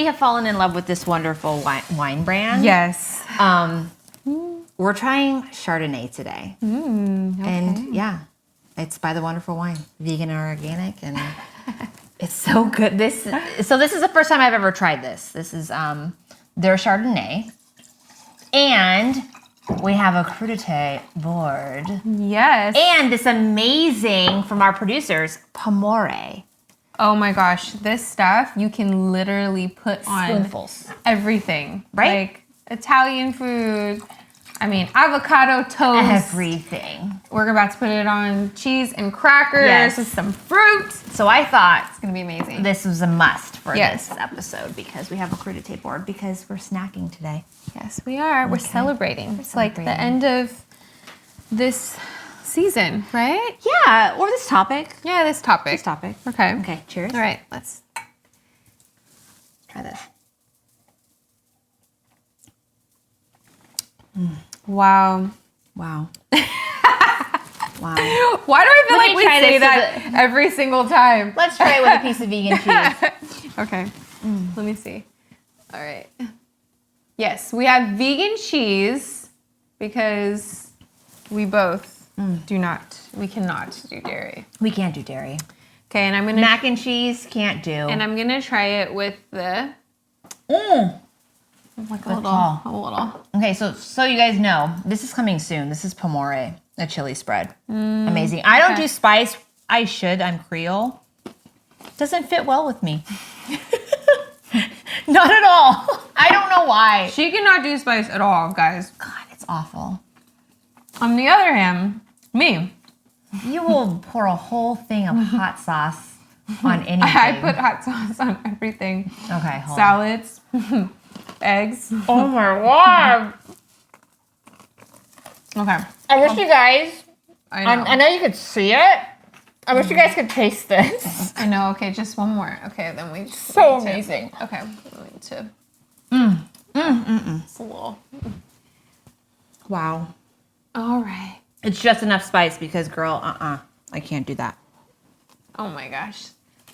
have fallen in love with this wonderful wine brand. Yes. We're trying Chardonnay today. Okay. And yeah, it's by the Wonderful Wine, vegan and organic, and it's so good. This is the first time I've ever tried this. This is their Chardonnay, and we have a crudité board. Yes. And this amazing, from our producers, Pomore. Oh my gosh, this stuff you can literally put on Spoonfuls. everything. Right? Like Italian food. I mean, avocado toast. Everything. We're about to put it on cheese and crackers with some fruit. So I thought It's going to be amazing. this was a must for this episode because we have a crudité board because we're snacking today. Yes, we are. We're celebrating. It's like the end of this season, right? Yeah, or this topic. Yeah, this topic. This topic. Okay. Okay, cheers. All right, let's Try this. Wow. Wow. Wow. Why do I feel Let like me we try say this that every single time? Let's try it with a piece of vegan cheese. Okay. Let me see. All right. Yes, we have vegan cheese because we both we cannot do dairy. We can't do dairy. Okay, and I'm gonna Mac and cheese, can't do. and I'm gonna try it with the like a Good little, call. a little. Okay, so you guys know, this is coming soon. This is Pomore, a chili spread. Amazing. I don't do spice. I should. I'm Creole. Doesn't fit well with me. Not at all. I don't know why. She cannot do spice at all, guys. God, it's awful. On the other hand, me. You will pour a whole thing of hot sauce on anything. I put hot sauce on everything. Okay, hold on. Salads, eggs. Oh my god. Okay. I wish you guys, I know. I know you could see it. I wish you guys could taste this. I know. Okay, just one more. Okay, then we just So need to- amazing. Okay, we need to. It's a little. Wow. All right. It's just enough spice because, girl, I can't do that. Oh my gosh.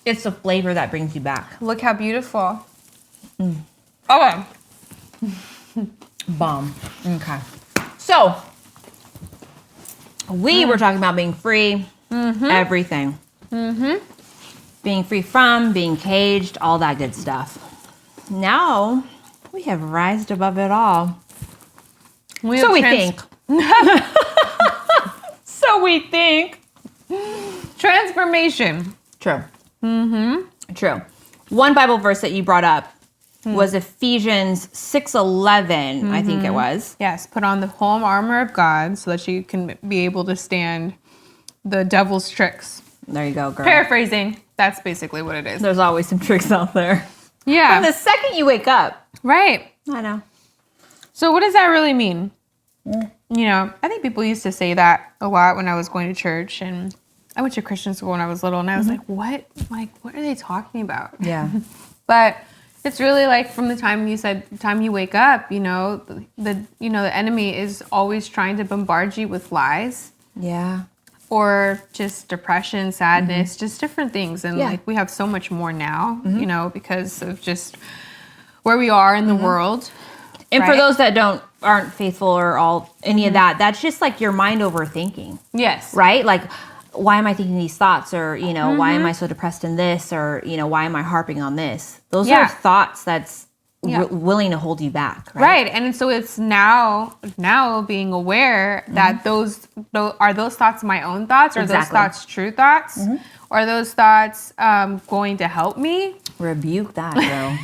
It's the flavor that brings you back. Look how beautiful. Okay. Bomb. Okay. So, we were talking about being free, everything. Being free from, being caged, all that good stuff. Now, we have rised above it all. So we think. So we think. Transformation. True. True. One Bible verse that you brought up was Ephesians 6:11, I think it was. Yes, put on the whole armor of God so that you can be able to stand the devil's tricks. There you go, girl. Paraphrasing, that's basically what it is. There's always some tricks out there. Yeah. And the second you wake up, Right. I know. So what does that really mean? You know, I think people used to say that a lot when I was going to church, and I went to Christian school when I was little, and I was like, what? Like, what are they talking about? Yeah. But it's really like from the time you wake up, you know, the enemy is always trying to bombard you with lies Yeah. or just depression, sadness, just different things. And like we have so much more now, you know, because of just where we are in the world. And for Right. those that aren't faithful or any of that, that's just like your mind overthinking, Yes. right? Like, why am I thinking these thoughts? Or, you know, why am I so depressed in this? Or, you know, why am I harping on this? Those are thoughts that's willing to hold you back, right? Right. And so it's now being aware that those thoughts my own thoughts? Are those thoughts true thoughts? Are those thoughts going to help me? Rebuke that, girl.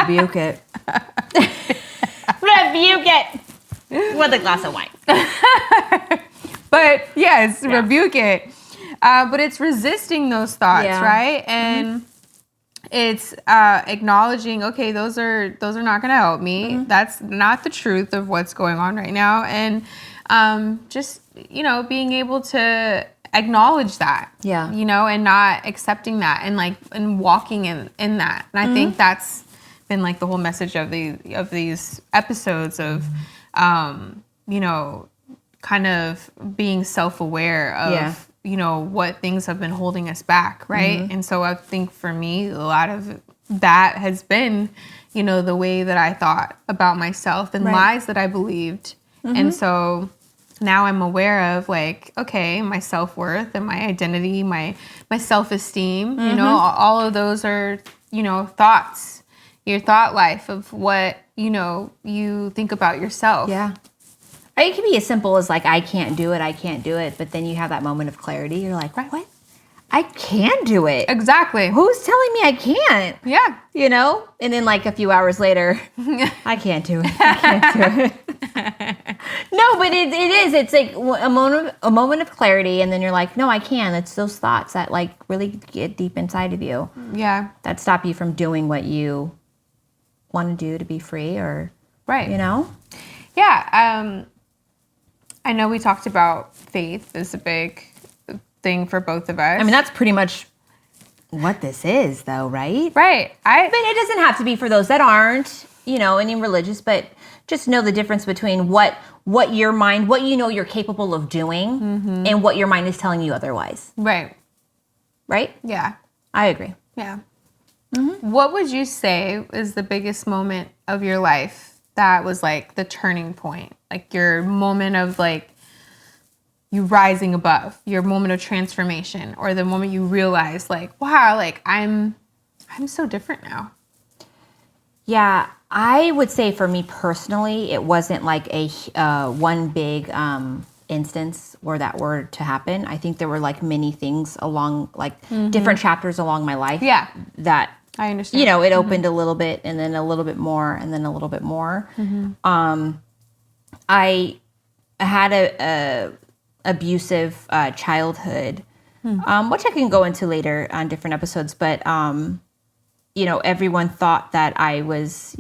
Rebuke it. Rebuke it with a glass of wine. But yes, rebuke it. But it's resisting those thoughts, right? And it's acknowledging, okay, those are not going to help me. That's not the truth of what's going on right now. And just, you know, being able to acknowledge that, you know, and not accepting that and walking in that. And I think that's been like the whole message of these episodes of, you know, kind of being self-aware of, you know, what things have been holding us back, right? And so I think for me, a lot of that has been, the way that I thought about myself and lies that I believed. And so now I'm aware of like, okay, my self-worth and my identity, my self-esteem, all of those are, thoughts, your thought life of what, you think about yourself. Yeah. Or it can be as simple as like, I can't do it. But then you have that moment of clarity. You're like, what? I can do it. Exactly. Who's telling me I can't? Yeah. And then like a few hours later, I can't do it. I can't do it. No, but it is. It's like a moment of clarity. And then you're like, no, I can. It's those thoughts that like really get deep inside of you. Yeah. That stop you from doing what you want to do to be free or, right. Yeah. I know we talked about faith is a big thing for both of us. I mean, that's pretty much what this is, though, right? Right. But it doesn't have to be for those that aren't, any religious, but just know the difference between what your mind, what you're capable of doing, and what your mind is telling you otherwise. Right. Right? Yeah. I agree. Yeah. What would you say is the biggest moment of your life that was like the turning point? Like your moment of like you rising above, your moment of transformation, or the moment you realize like, wow, like I'm so different now. Yeah, I would say for me personally, it wasn't like a one big instance where that were to happen. I think there were like many things along like different chapters along my life. Yeah. That I understand. It opened a little bit and then a little bit more and then a little bit more. I had a abusive childhood, which I can go into later on different episodes. But, everyone thought that I was,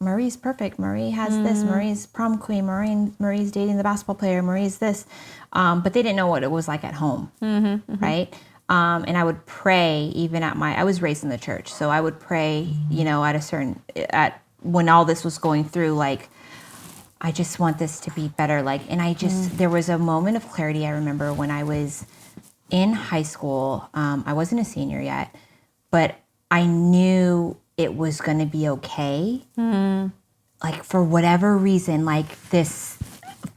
Marie's perfect. Marie has this. Marie's prom queen. Marie's dating the basketball player. Marie's this. But they didn't know what it was like at home, right? And I would pray even I was raised in the church. So I would pray, when all this was going through, like, I just want this to be better. Like, and there was a moment of clarity. I remember when I was in high school, I wasn't a senior yet, but I knew it was going to be okay. Like for whatever reason, like this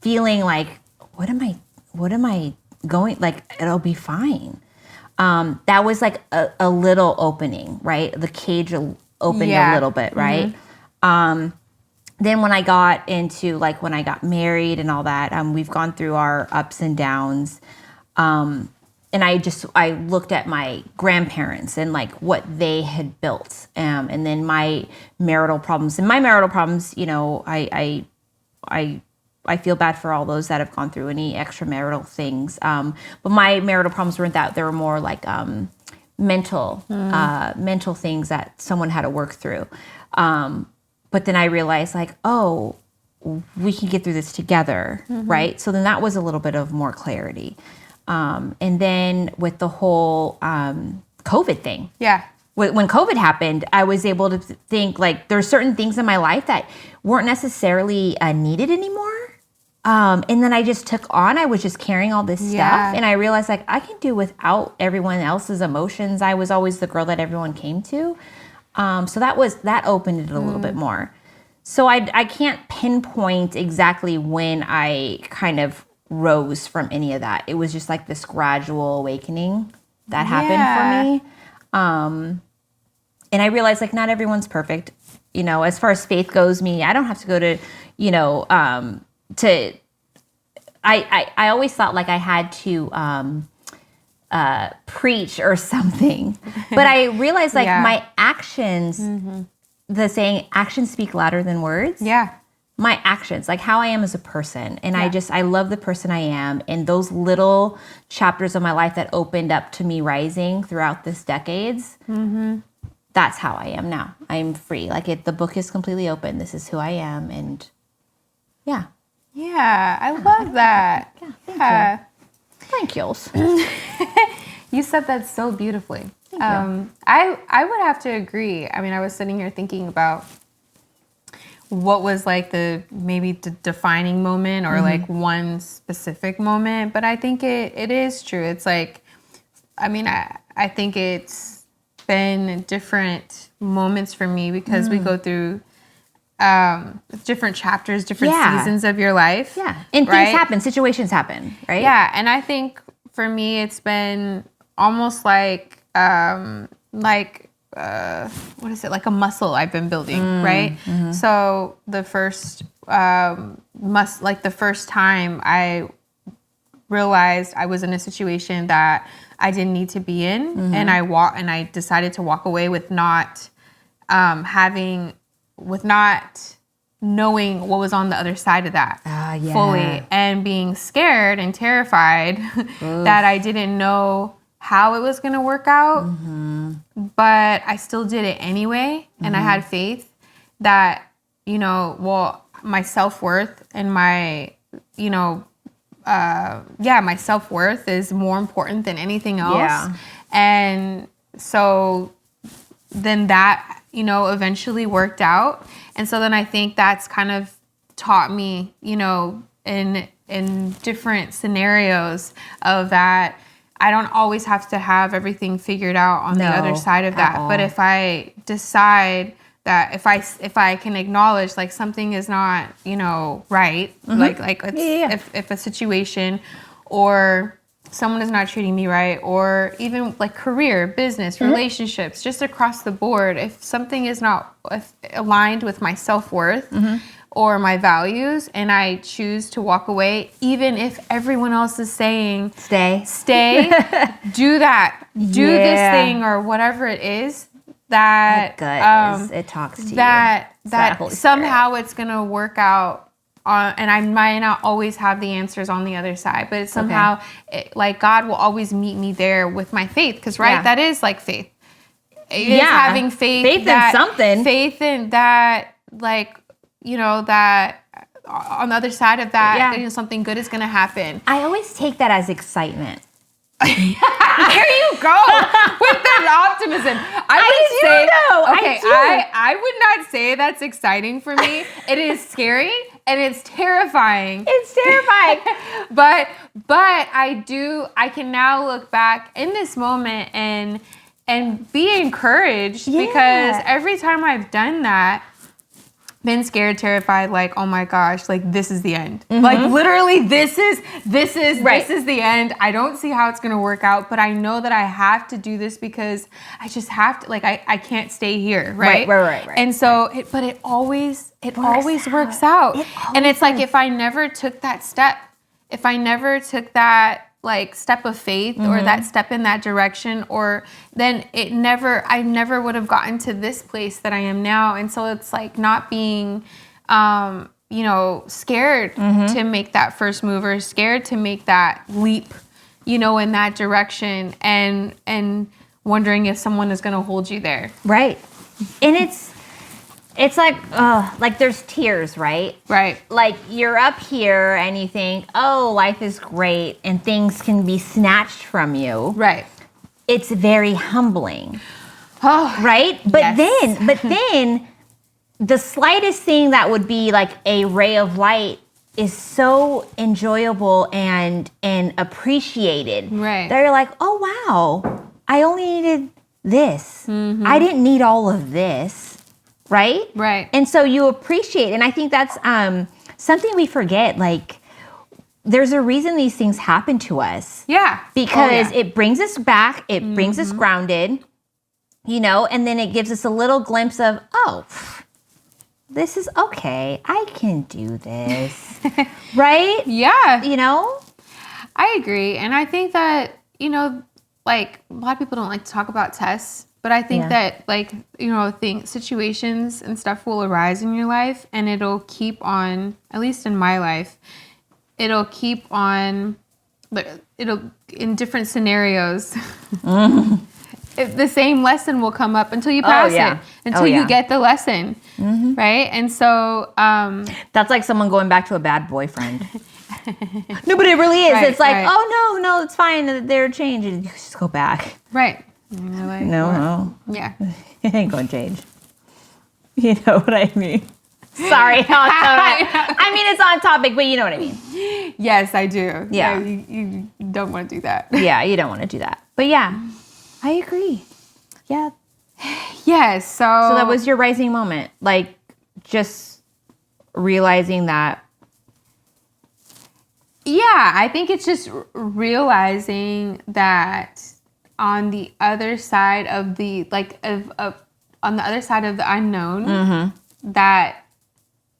feeling like, what am I going, like, it'll be fine. That was like a little opening, right? The cage opened a little bit, right? Then when I got into like when I got married and all that, we've gone through our ups and downs. And I looked at my grandparents and like what they had built. And then my marital problems. And my marital problems, I feel bad for all those that have gone through any extramarital things. But my marital problems weren't that. They were more like mental things that someone had to work through. But then I realized like, oh, we can get through this together, right? So then that was a little bit of more clarity. And then with the whole COVID thing. Yeah. When COVID happened, I was able to think like there's certain things in my life that weren't necessarily needed anymore. And then I just I was just carrying all this stuff. And I realized like I can do without everyone else's emotions. I was always the girl that everyone came to. So that opened it a little bit more. So I can't pinpoint exactly when I kind of rose from any of that. It was just like this gradual awakening that happened for me. And I realized like not everyone's perfect. As far as faith goes, I don't have to go to, I always thought like I had to preach or something. But I realized like my actions, the saying actions speak louder than words. Yeah. My actions, like how I am as a person. And I love the person I am. And those little chapters of my life that opened up to me rising throughout this decades, that's how I am now. I'm free. Like the book is completely open. This is who I am. And yeah. Yeah, I love that. Yeah, thank you. You said that so beautifully. Thank you. I would have to agree. I mean, I was sitting here thinking about what was like maybe the defining moment or like one specific moment, but I think it is true. It's like, I mean, I think it's been different moments for me because we go through different chapters, different seasons of your life. Yeah. And things happen, situations happen, right? Yeah. And I think for me, it's been almost like what is it? Like a muscle I've been building, right? Mm-hmm. So the first, the first time I realized I was in a situation that I didn't need to be in, and I decided to walk away with not knowing what was on the other side of that fully, and being scared and terrified that I didn't know how it was going to work out, but I still did it anyway. And I had faith that, my self-worth and my, my self-worth is more important than anything else. Yeah. And so then that, eventually worked out. And so then I think that's kind of taught me, in different scenarios of that, I don't always have to have everything figured out on the other side of that. But if I decide that if I can acknowledge like something is not, right, if a situation or someone is not treating me right, or even like career, business, relationships, just across the board, if something is not aligned with my self-worth or my values, and I choose to walk away, even if everyone else is saying, stay, do that, do this thing or whatever it is, that it talks to that somehow it's gonna work out. And I might not always have the answers on the other side, but it's somehow like God will always meet me there with my faith, because that is like faith. It is having faith in something. Faith in that, like, that on the other side of that, something good is going to happen. I always take that as excitement. There you go with that optimism. I would not say that's exciting for me. It is scary and it's terrifying. but I can now look back in this moment and be encouraged, because every time I've done that, been scared, terrified, like, oh my gosh, like this is the end. Like literally this is the end. I don't see how it's gonna work out, but I know that I have to do this because I just have to, like, I can't stay here, right? Right. And so it always works out. And it's like, if I never took that step, if I never took that like step of faith or that step in that direction, or then I never would have gotten to this place that I am now. And so it's like not being, scared to make that first move, or scared to make that leap, in that direction, and wondering if someone is going to hold you there. Right. And it's like there's tears, right? Right. Like you're up here and you think, oh, life is great and things can be snatched from you. Right. It's very humbling. Oh, right? But then the slightest thing that would be like a ray of light is so enjoyable and appreciated. Right. That you're like, oh wow, I only needed this. I didn't need all of this. Right? Right. And so you appreciate, and I think that's something we forget. Like, there's a reason these things happen to us. Yeah. Because it brings us back, it brings us grounded, and then it gives us a little glimpse of, oh, this is okay. I can do this. Right? Yeah. I agree. And I think that, like, a lot of people don't like to talk about tests. But I think that, like, situations and stuff will arise in your life, and it'll keep on, at least in my life, it'll keep on, in different scenarios, the same lesson will come up until you pass it, until you get the lesson, right? And so... that's like someone going back to a bad boyfriend. No, but it really is. Right, it's like, oh, no, it's fine. They're changing. You just go back. Right. Like, no. Yeah. It ain't going to change. You know what I mean? Sorry. I mean, it's on topic, but you know what I mean. Yes, I do. Yeah. You don't want to do that. Yeah, you don't want to do that. But yeah, I agree. Yeah, Yes. So that was your rising moment. Like, just realizing that. Yeah, I think it's just realizing that on the other side of the on the other side of the unknown, that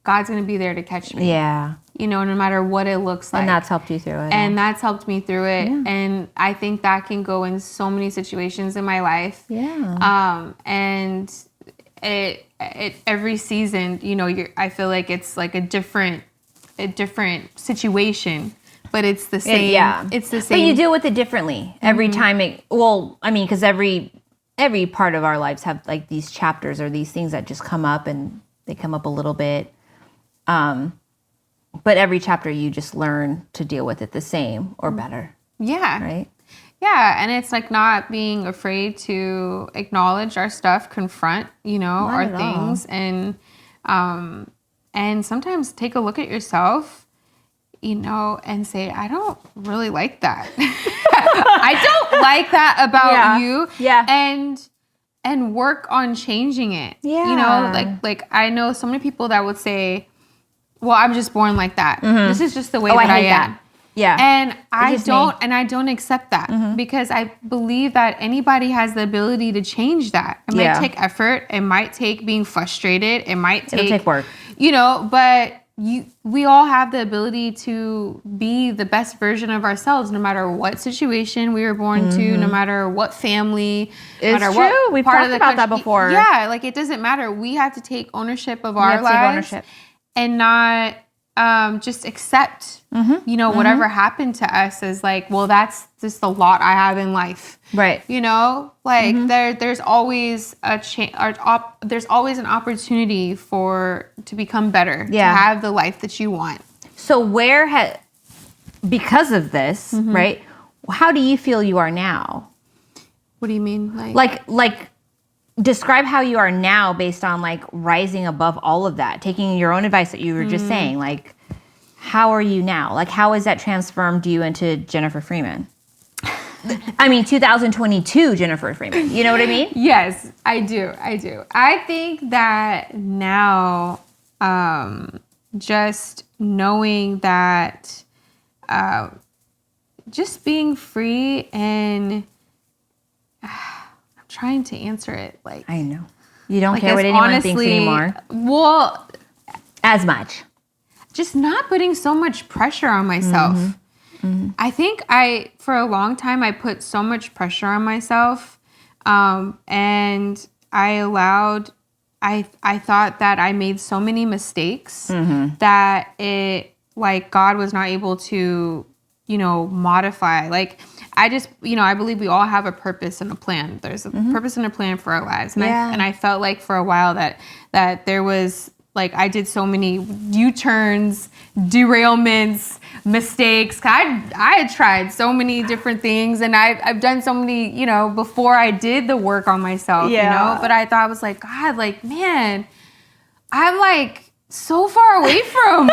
God's gonna be there to catch me. Yeah. You know, no matter what it looks like. And that's helped you through it. And that's helped me through it. Yeah. And I think that can go in so many situations in my life. Yeah. And it every season, you know, I feel like it's like a different situation, but it's the same. Yeah. It's the same. But you deal with it differently every time. Because every part of our lives have like these chapters or these things that just come up, and they come up a little bit. But every chapter you just learn to deal with it the same or better. Yeah. Right? Yeah. And it's like not being afraid to acknowledge our stuff, confront, you know, our things, and sometimes take a look at yourself, you know, and say, I don't really like that. I don't like that about you. Yeah. And work on changing it. Yeah. You know, like I know so many people that would say, well, I'm just born like that. This is just the way that I am. That. Yeah. And I don't accept that because I believe that anybody has the ability to change that. It might take effort. It might take being frustrated. It'll take work. You know, but we all have the ability to be the best version of ourselves, no matter what situation we were born to, no matter what family, no matter what We've part talked of the about country. that before. Yeah, like it doesn't matter. We have to take ownership of our lives and not just accept, you know, whatever happened to us as like, well, that's just the lot I have in life. Right. You know, like there's always there's always an opportunity to become better, to have the life that you want. So because of this, right? How do you feel you are now? What do you mean? Like describe how you are now based on like rising above all of that, taking your own advice that you were just saying. Like, how are you now? Like, how has that transformed you into Jennifer Freeman? 2022 Jennifer Freeman. You know what I mean? Yes, I do. I think that now, just knowing that, just being free and I'm trying to answer it like I know. You don't care what anyone thinks anymore. Well, as much. Just not putting so much pressure on myself. I think for a long time, I put so much pressure on myself. And I thought that I made so many mistakes that God was not able to, you know, modify. Like, I believe we all have a purpose and a plan. There's a purpose and a plan for our lives. And I felt like for a while that there was, like, I did so many U-turns, derailments, mistakes. I had tried so many different things, and I've done so many, you know, before I did the work on myself, you know. But I thought, I was like, God, like, man, I'm like so far away from,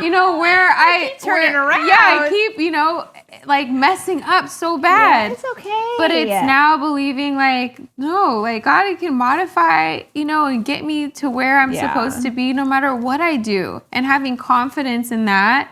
you know, where I keep turning around. Yeah, I keep, you know, like messing up so bad. Yeah, it's okay. But it's now believing like, no, like God can modify, you know, and get me to where I'm supposed to be no matter what I do. And having confidence in that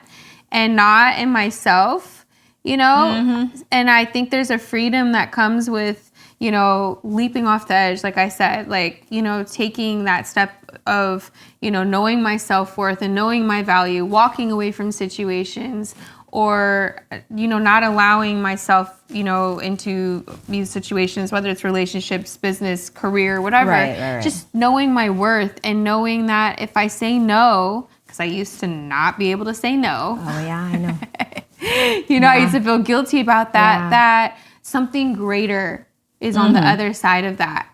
and not in myself, you know. And I think there's a freedom that comes with, you know, leaping off the edge, like I said, like, you know, taking that step of, you know, knowing my self-worth and knowing my value, walking away from situations, or, you know, not allowing myself, you know, into these situations, whether it's relationships, business, career, whatever. Right. Just knowing my worth and knowing that if I say no, because I used to not be able to say no. Oh, yeah, I know. You know, I used to feel guilty about that, that something greater is on the other side of that.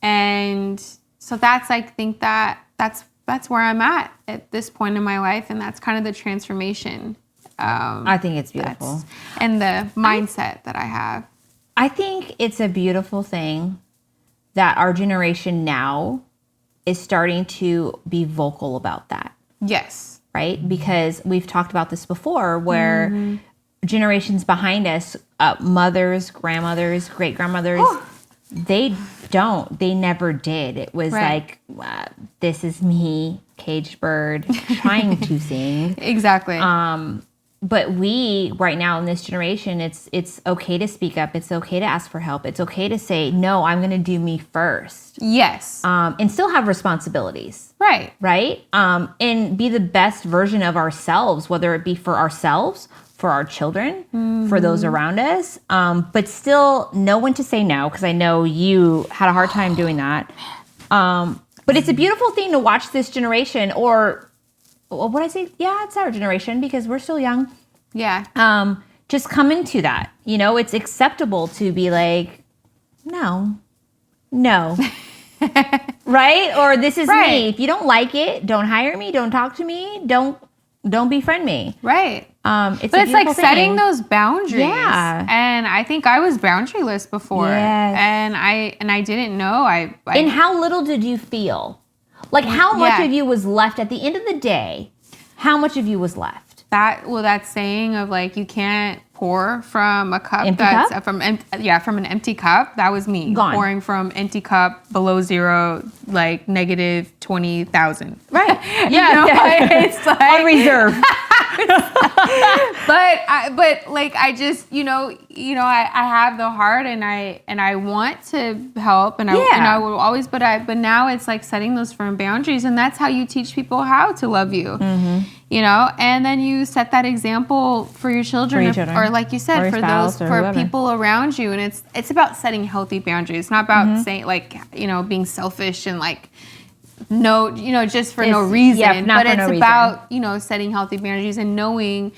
And so that's, I think that's where I'm at this point in my life. And that's kind of the transformation. I think it's beautiful. And the mindset that I have. I think it's a beautiful thing that our generation now is starting to be vocal about that. Yes. Right? Because we've talked about this before where generations behind us, mothers, grandmothers, great-grandmothers, they don't. They never did. It was like, this is me, caged bird, trying to sing. Exactly. But we, right now in this generation, it's okay to speak up. It's okay to ask for help. It's okay to say, no, I'm going to do me first. Yes. And still have responsibilities. Right. Right? And be the best version of ourselves, whether it be for ourselves, for our children, for those around us, but still know when to say no, because I know you had a hard time doing that. But it's a beautiful thing to watch this generation, or what I say, yeah, it's our generation because we're still young. Yeah. Just come into that. You know, it's acceptable to be like, no. Right? Or this is me. If you don't like it, don't hire me, don't talk to me, don't befriend me. Right. It's like setting thing. those boundaries. Yeah. And I think I was boundaryless before. Yes. And I didn't know. And how little did you feel? Like how much of you was left at the end of the day? How much of you was left? That saying of like you can't pour from a cup from an empty cup. That was me. Gone. Pouring from empty cup below zero, like negative 20,000. Right. Yeah. It's like on reserve. but like I just I have the heart and I want to help and I will always but now it's like setting those firm boundaries, and that's how you teach people how to love you. You know, and then you set that example for your children, or like you said, for whoever. people around you. And it's about setting healthy boundaries. It's not about saying like, being selfish and like, just for no reason. Yeah, but it's about, setting healthy boundaries and knowing,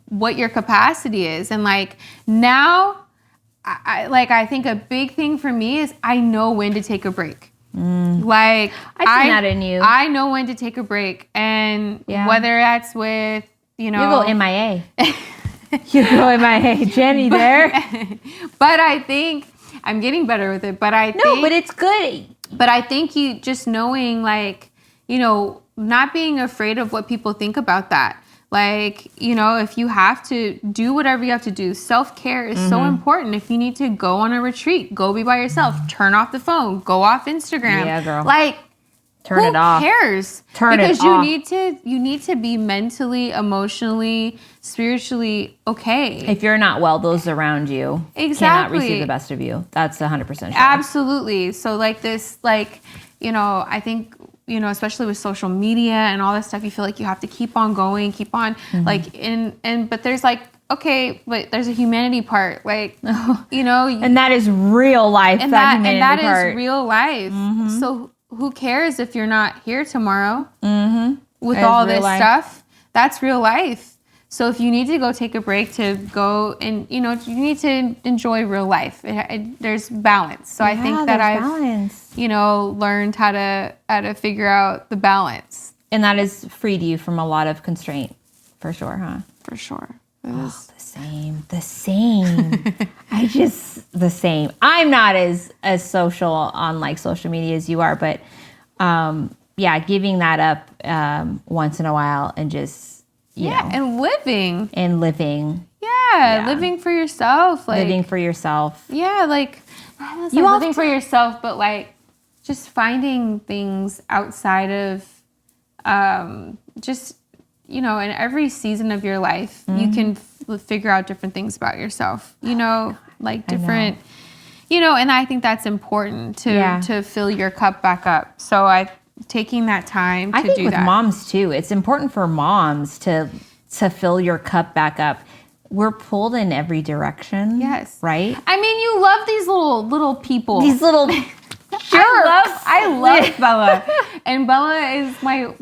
what your capacity is. And like now, I think a big thing for me is I know when to take a break. Like I've seen that in you. I know when to take a break, and whether that's with you go MIA. You go MIA, Jenny there. But I think I'm getting better with it. But but it's good. But I think you just knowing like not being afraid of what people think about that. Like, if you have to do whatever you have to do, self-care is so important. If you need to go on a retreat, go be by yourself, turn off the phone, go off Instagram. Yeah, girl. Like, turn it off. Who cares? Turn it off. Because you need to be mentally, emotionally, spiritually okay. If you're not well, those around you cannot receive the best of you. That's 100% sure. Absolutely. So like this, like, I think, especially with social media and all this stuff, you feel like you have to keep on going, like, but there's like, okay, but there's a humanity part, like, and that is real life. And that is real life. So who cares if you're not here tomorrow with all this stuff? That's real life. So if you need to go take a break to go and, you need to enjoy real life. There's balance. So I think that I've, balance. Learned how to figure out the balance. And that has freed you from a lot of constraint, for sure, huh? For sure. The same. The same. I'm not as social on like social media as you are, but giving that up once in a while and just, and living. Yeah, living for yourself. Like, living for yourself. Yeah, like, living for yourself, but like just finding things outside of just, in every season of your life, you can figure out different things about yourself, like different, and I think that's important to fill your cup back up. So taking that time to do that. I think with moms too, it's important for moms to fill your cup back up. We're pulled in every direction. Yes. Right? I mean, you love these little people. These little I love Bella. And Bella is my,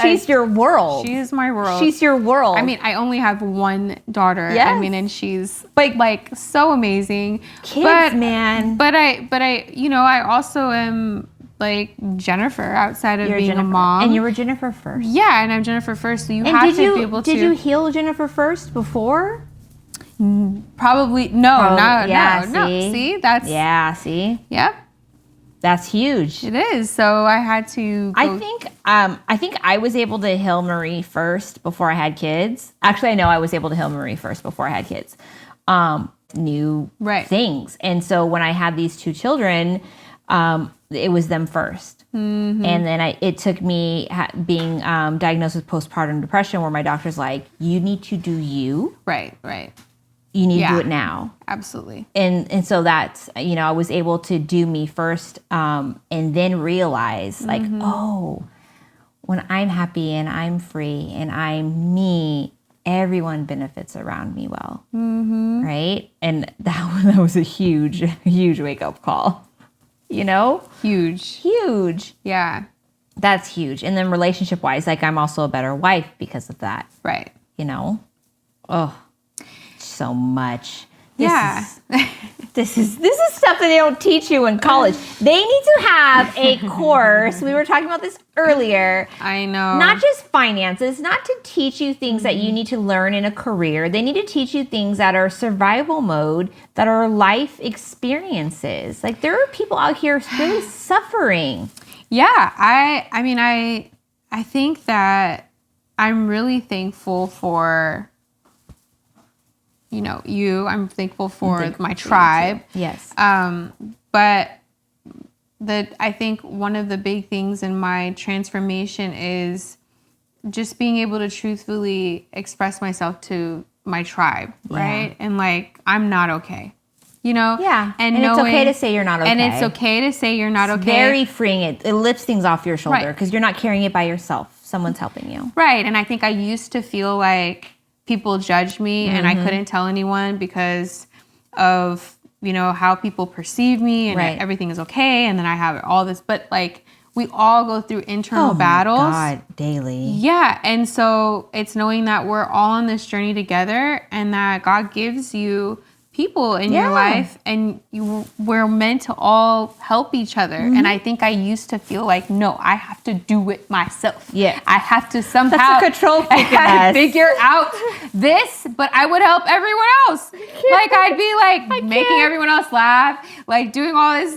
she's your world. She is my world. She's your world. I mean, I only have one daughter. Yes. I mean, and she's like so amazing. Kids, man. But I also am like Jennifer outside of being a mom. And you were Jennifer first. Yeah, and I'm Jennifer first. So you have to be able to. Did you heal Jennifer first before? Probably no. See, that's See. Yep. That's huge. It is. So I had to. I think I was able to heal Marie first before I had kids. Actually, I know I was able to heal Marie first before I had kids. new Right. things. And so when I had these 2 children, it was them first. And then it took me being diagnosed with postpartum depression, where my doctor's like, you need to do you. Right. Right. You need to do Yeah. it now. Absolutely. And so that's, I was able to do me first, and then realize like, oh, when I'm happy and I'm free and I'm me, everyone benefits around me well. Right? And that was a huge, huge wake-up call. Huge. Yeah. That's huge. And then relationship-wise, like, I'm also a better wife because of that. Right. Oh, so much. Yeah. This is stuff that they don't teach you in college. They need to have a course. We were talking about this earlier. I know. Not just finances, not to teach you things that you need to learn in a career. They need to teach you things that are survival mode, that are life experiences. Like, there are people out here really suffering. Yeah. I mean, I think that I'm really thankful for, I'm thankful for my tribe. Yes. But I think one of the big things in my transformation is just being able to truthfully express myself to my tribe, right? And like, I'm not okay, Yeah. And it's okay to say you're not okay. And it's okay to say you're not okay. Very freeing. It lifts things off your shoulder because you're not carrying it by yourself. Someone's helping you. Right. And I think I used to feel like people judged me and I couldn't tell anyone because of, how people perceive me and everything is okay. And then I have all this, but like, we all go through internal battles. Oh my God, daily. Yeah. And so it's knowing that we're all on this journey together and that God gives you people in your life and we're meant to all help each other. And I think I used to feel like, no, I have to do it myself. Yeah. I have to somehow That's a control freak. figure out this, but I would help everyone else. Like, I'd be like making everyone else laugh, like doing all this,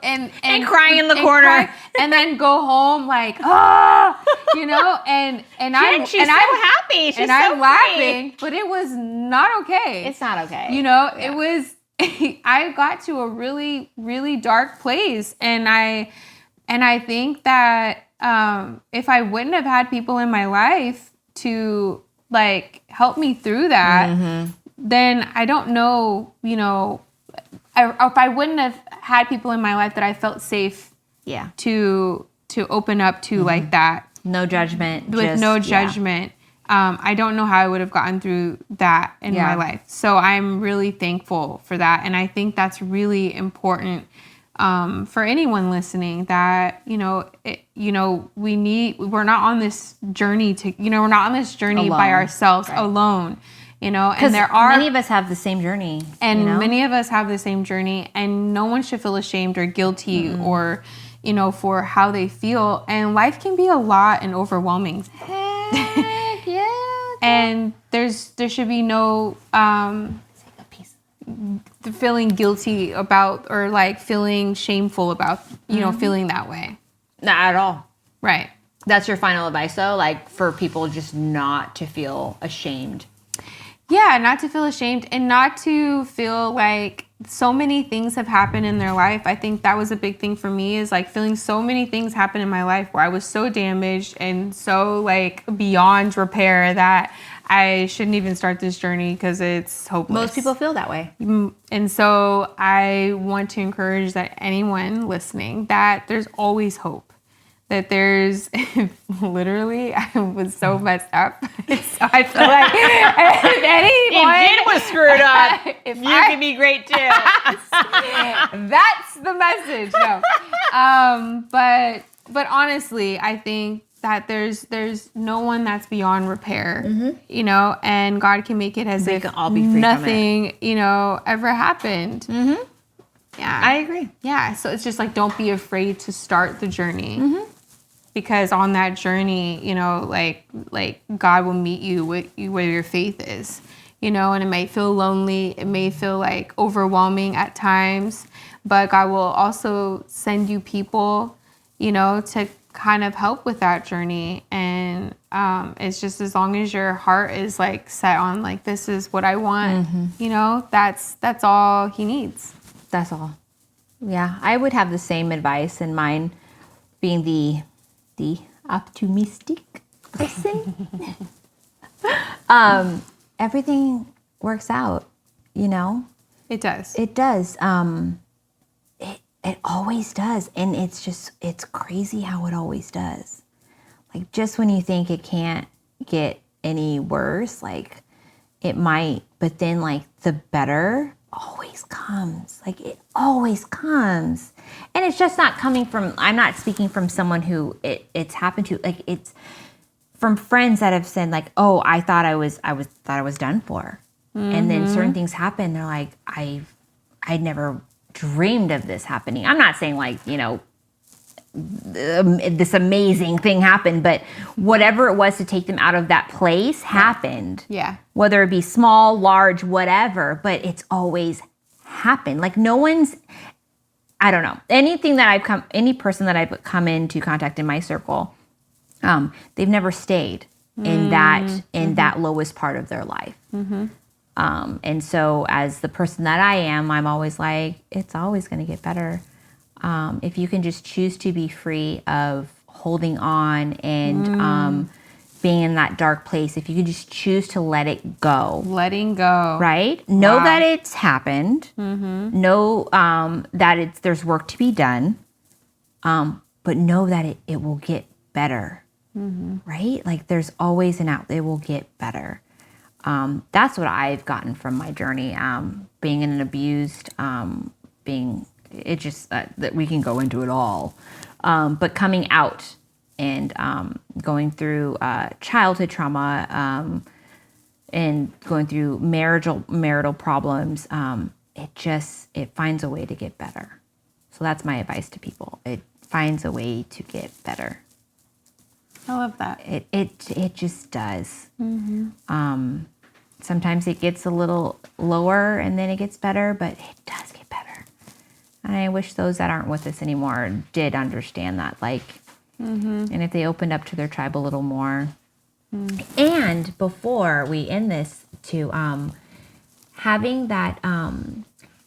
and crying in the corner. And then go home like, and I'm so happy. She's and so I'm free. laughing, but it was not okay. It's not okay. It was, I got to a really, really dark place. And I think that if I wouldn't have had people in my life to like help me through that, then I don't know, if I wouldn't have had people in my life that I felt safe to open up to like that. No judgment. With no judgment. I don't know how I would have gotten through that in my life. So I'm really thankful for that. And I think that's really important for anyone listening that, we're not on this journey we're not on this journey by ourselves alone, and there are many of us have the same journey. And many of us have the same journey and no one should feel ashamed or guilty or, for how they feel. And life can be a lot and overwhelming. Heck yeah. And there should be no feeling guilty about or like feeling shameful about, feeling that way. Not at all. Right. That's your final advice though, like for people just not to feel ashamed. Yeah, not to feel ashamed and not to feel like so many things have happened in their life. I think that was a big thing for me is like feeling so many things happen in my life where I was so damaged and so like beyond repair that I shouldn't even start this journey because it's hopeless. Most people feel that way. And so I want to encourage that anyone listening that there's always hope. That there's literally, I was so messed up. So I feel like if anyone, if Jen was screwed up, you can be great too. That's the message. No, but honestly, I think that there's no one that's beyond repair. And God can make it as if all be free nothing, ever happened. Yeah, I agree. Yeah, so it's just like don't be afraid to start the journey. Because on that journey, like God will meet you where your faith is, and it may feel lonely. It may feel like overwhelming at times, but God will also send you people, to kind of help with that journey. And It's just as long as your heart is like set on like, this is what I want, you know, that's all he needs. That's all. Yeah, I would have the same advice, and mine being the optimistic person. Everything works out, you know? It does. It does. It always does. And it's crazy how it always does. Like, just when you think it can't get any worse, like it might, but then like the better always comes. Like, it always comes. And it's just not coming from, I'm not speaking from someone who it's happened to. Like, it's from friends that have said like, oh, I thought I was done for. And then certain things happen. They're like, I'd never dreamed of this happening. I'm not saying like, you know, this amazing thing happened, but whatever it was to take them out of that place happened. Yeah. Whether it be small, large, whatever, but it's always happened. Like, no one's, I don't know, any person that I've come into contact in my circle, they've never stayed in that lowest part of their life. And so as the person that I am, I'm always like, it's always going to get better. If you can just choose to be free of holding on and being in that dark place, if you can just choose to let it go. Letting go. Right? Know that it's happened. Know that there's work to be done. But know that it will get better. Right? Like, there's always an out. It will get better. That's what I've gotten from my journey. Being in an abused, that we can go into it all. But coming out and going through childhood trauma and going through marital problems, it finds a way to get better. So that's my advice to people. It finds a way to get better. I love that. It just does. Sometimes it gets a little lower and then it gets better, but it does get better. And I wish those that aren't with us anymore did understand that. Like, and if they opened up to their tribe a little more. And before we end this, to having that,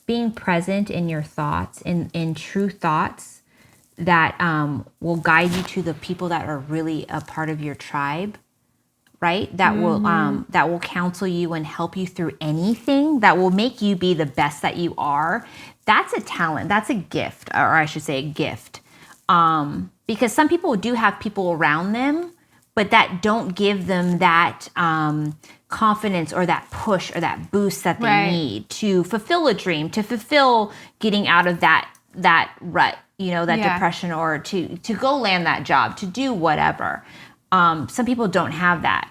being present in your thoughts, in true thoughts that will guide you to the people that are really a part of your tribe. Right? That will counsel you and help you through anything, that will make you be the best that you are. That's a talent. That's a gift, or I should say a gift. Because some people do have people around them, but that don't give them that confidence or that push or that boost that they need to fulfill a dream, to fulfill getting out of that rut, you know, that depression, or to go land that job, to do whatever. Some people don't have that.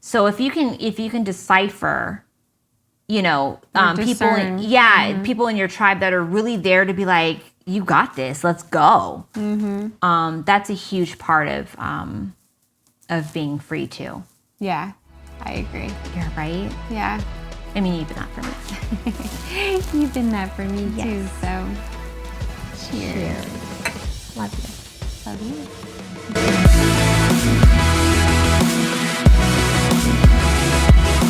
So if you can decipher, you know, people in your tribe that are really there to be like, you got this, let's go. That's a huge part of being free too. Yeah, I agree. You're right. Yeah. I mean, you've been that for me. You've been that for me too. So, cheers. Love you. Love you.